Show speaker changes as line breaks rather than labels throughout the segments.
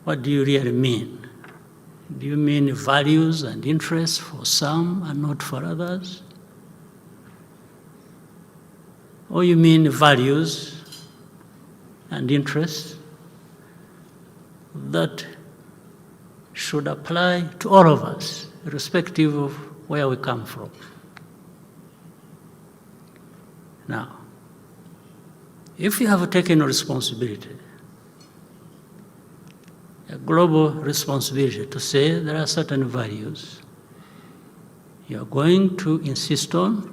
what do you really mean? Do you mean values and interests for some and not for others? Or you mean values and interests that should apply to all of us, irrespective of where we come from? Now, if you have taken responsibility, a global responsibility to say there are certain values you are going to insist on,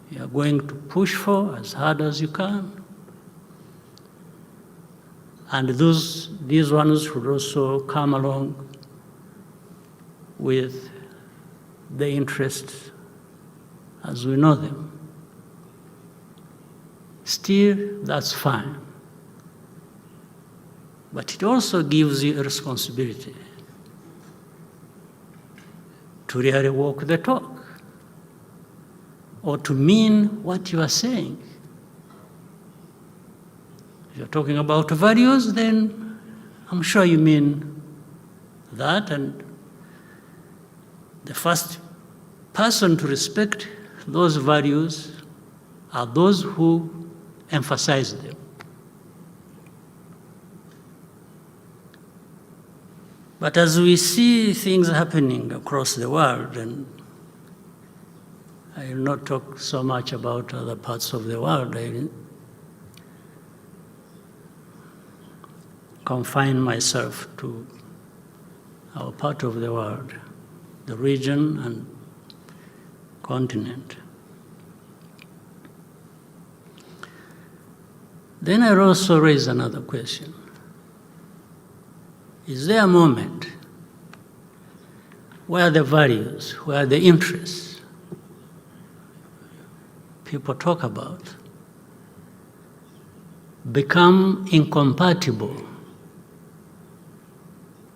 you are going to push for as hard as you can, and these ones should also come along with the interests as we know them. Still, that's fine. But it also gives you a responsibility to really walk the talk, or to mean what you are saying. If you're talking about values, then I'm sure you mean that, and the first person to respect those values are those who emphasize them. But as we see things happening across the world, and I will not talk so much about other parts of the world, I confine myself to our part of the world, the region and continent. Then I also raise another question. Is there a moment where the values, where the interests people talk about become incompatible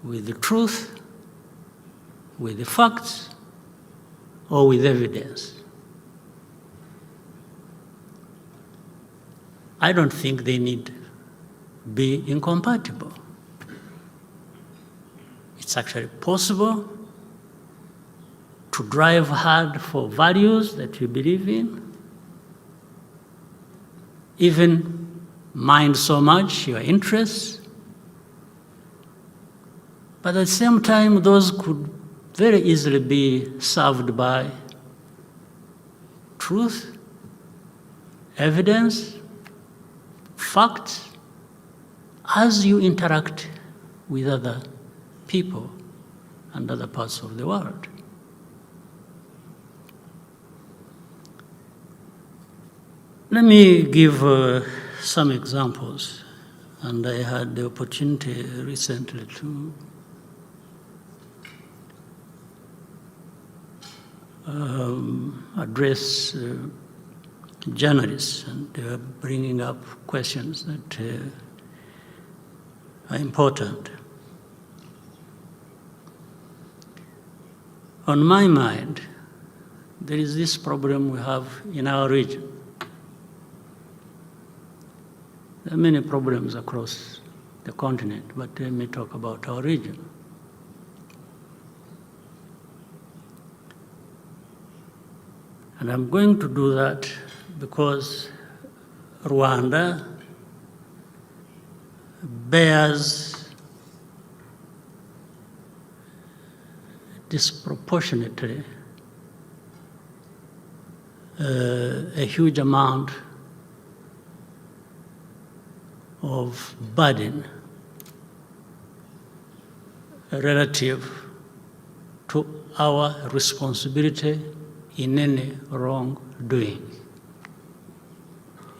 with the truth, with the facts, or with evidence? I don't think they need to be incompatible. It's actually possible to drive hard for values that you believe in, even mind so much your interests, but at the same time, those could very easily be served by truth, evidence, facts, as you interact with other people and other parts of the world. Let me give some examples, and I had the opportunity recently to address journalists, and they were bringing up questions that are important. On my mind, there is this problem we have in our region. There are many problems across the continent, but let me talk about our region. And I'm going to do that because Rwanda bears disproportionately a huge amount of burden relative to our responsibility in any wrongdoing,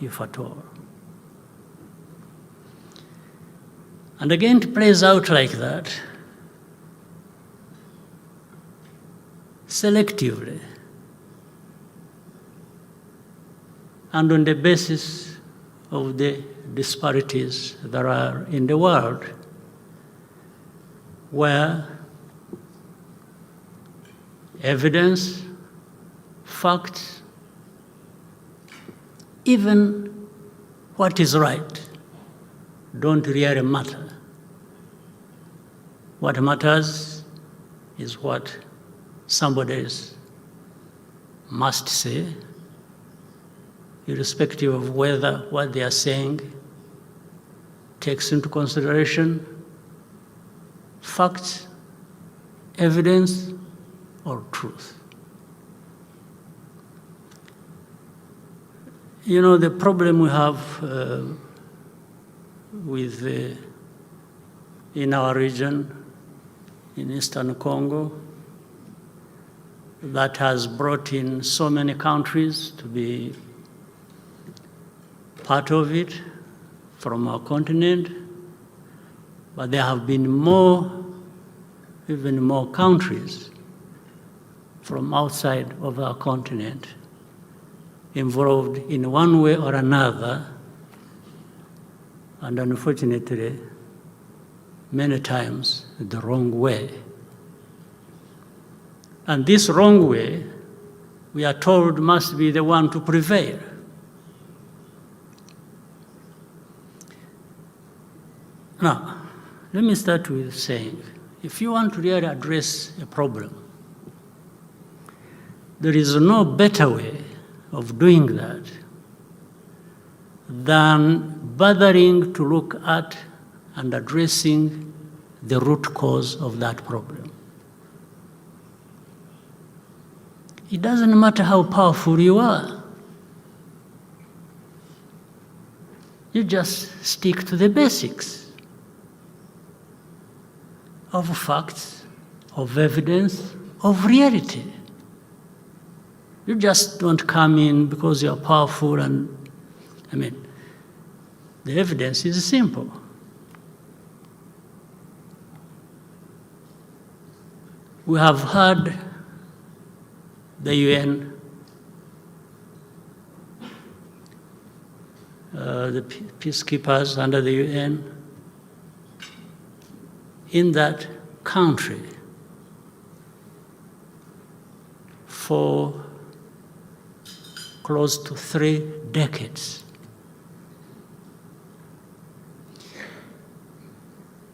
if at all. And again, it plays out like that, selectively, and on the basis of the disparities that are in the world, where evidence, facts, even what is right, don't really matter What matters is what somebody else must say, irrespective of whether what they are saying takes into consideration facts, evidence, or truth. You know, the problem we have in our region, in Eastern Congo, that has brought in so many countries to be part of it from our continent, but there have been even more countries from outside of our continent involved in one way or another, and unfortunately, many times the wrong way. And this wrong way, we are told, must be the one to prevail. Now, let me start with saying, if you want to really address a problem, there is no better way of doing that than bothering to look at and addressing the root cause of that problem. It doesn't matter how powerful you are. You just stick to the basics of facts, of evidence, of reality. You just don't come in because you're powerful the evidence is simple. We have heard the UN, the peacekeepers under the UN in that country for close to 3 decades.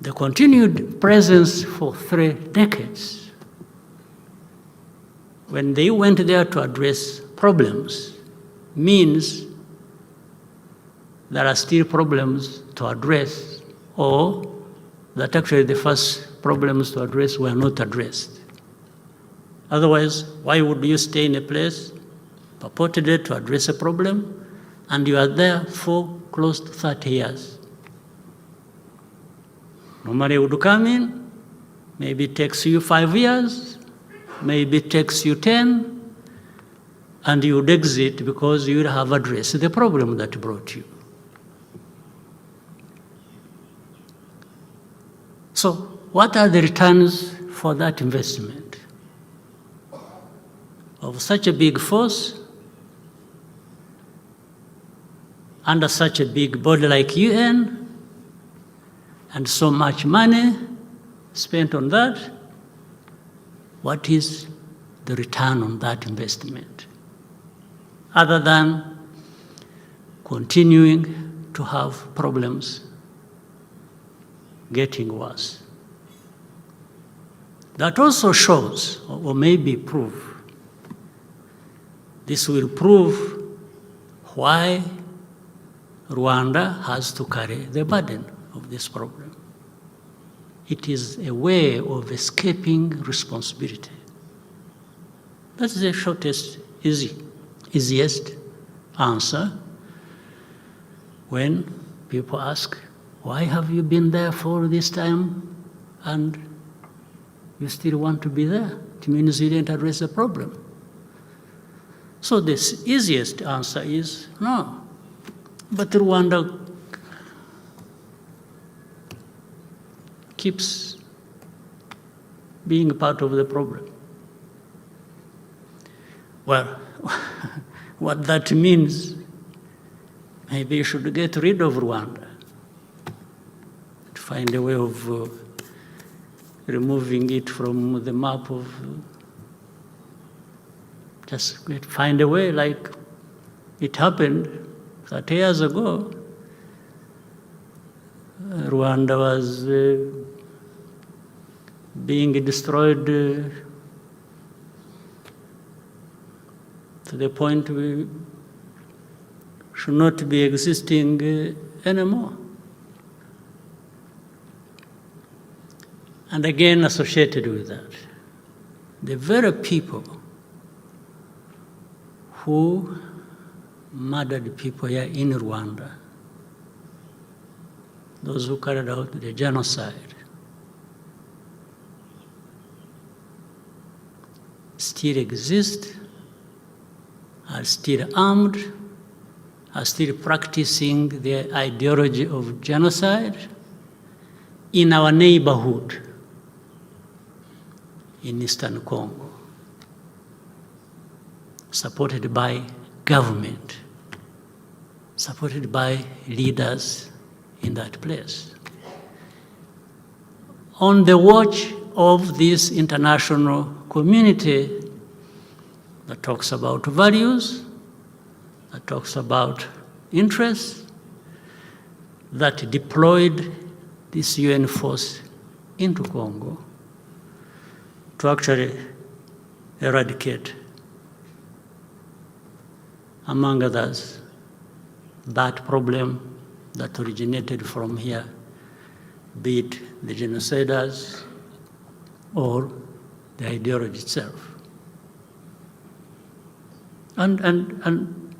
The continued presence for 3 decades, when they went there to address problems, means there are still problems to address, or that actually the first problems to address were not addressed. Otherwise, why would you stay in a place purportedly to address a problem, and you are there for close to 30 years? Normally you would come in, maybe it takes you 5 years, maybe it takes you 10, and you would exit because you would have addressed the problem that brought you. So what are the returns for that investment of such a big force under such a big body like UN, and so much money spent on that? What is the return on that investment? Other than continuing to have problems getting worse. That also shows, or maybe prove, this will prove why Rwanda has to carry the burden of this problem. It is a way of escaping responsibility. That's the shortest, easiest answer when people ask, why have you been there for this time and you still want to be there? It means you didn't address the problem. So the easiest answer is no. But Rwanda keeps being part of the problem. Well, what that means, maybe you should get rid of Rwanda, to find a way of removing it from the map of, just find a way, like it happened 30 years ago. Rwanda was being destroyed to the point we should not be existing anymore. And again, associated with that, the very people who murdered people here in Rwanda, those who carried out the genocide, still exist, are still armed, are still practicing their ideology of genocide in our neighborhood in Eastern Congo, supported by government, supported by leaders in that place. On the watch of this international community that talks about values, that talks about interests, that deployed this UN force into Congo to actually eradicate, among others, that problem that originated from here, be it the genociders or the ideology itself. And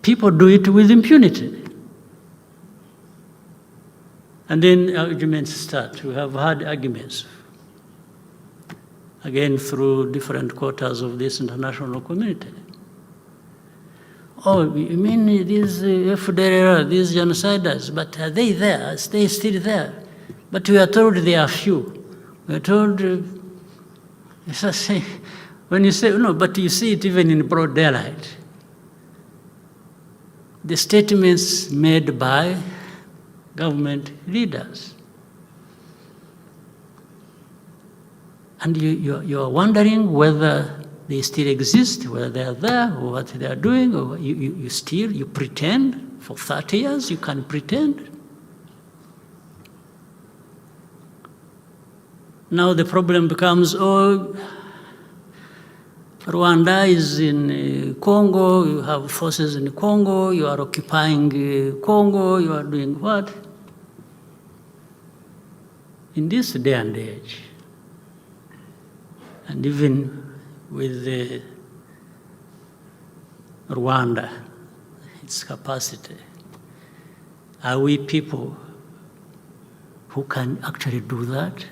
people do it with impunity. And then arguments start. We have had arguments, again, through different quarters of this international community. Oh, you mean these FDLR, these genociders, but are they there? Are they still there? But we are told they are few. We are told, when you say, no, but you see it even in broad daylight. The statements made by government leaders. And you are wondering whether they still exist, whether they are there, or what they are doing, or you pretend for 30 years, you can pretend. Now the problem becomes, oh, Rwanda is in Congo, you have forces in Congo, you are occupying Congo, you are doing what? In this day and age, and even with Rwanda, its capacity, are we people who can actually do that?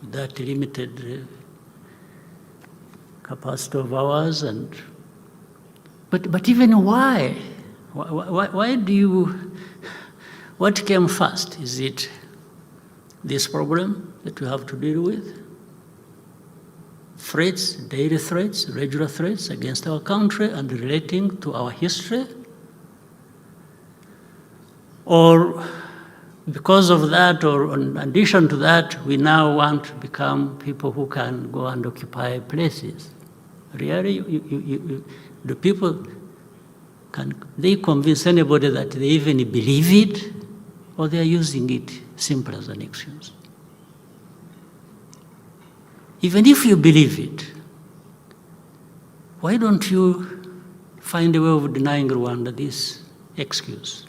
That limited capacity of ours, but even why? Why do you? What came first? Is it this problem that we have to deal with? Threats, daily threats, regular threats against our country and relating to our history, or because of that, or in addition to that, we now want to become people who can go and occupy places. Really, the people, can they convince anybody that they even believe it, or they are using it simply as an excuse? Even if you believe it, why don't you find a way of denying Rwanda this excuse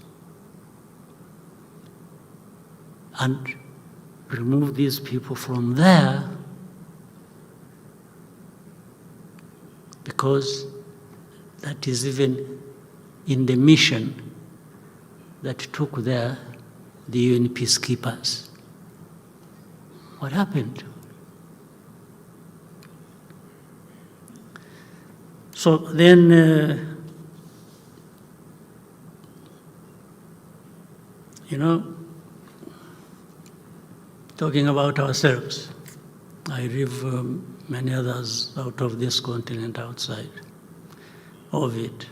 and remove these people from there, because that is even in the mission that took there the UN peacekeepers. What happened? So then, talking about ourselves, I leave many others out of this continent outside of it.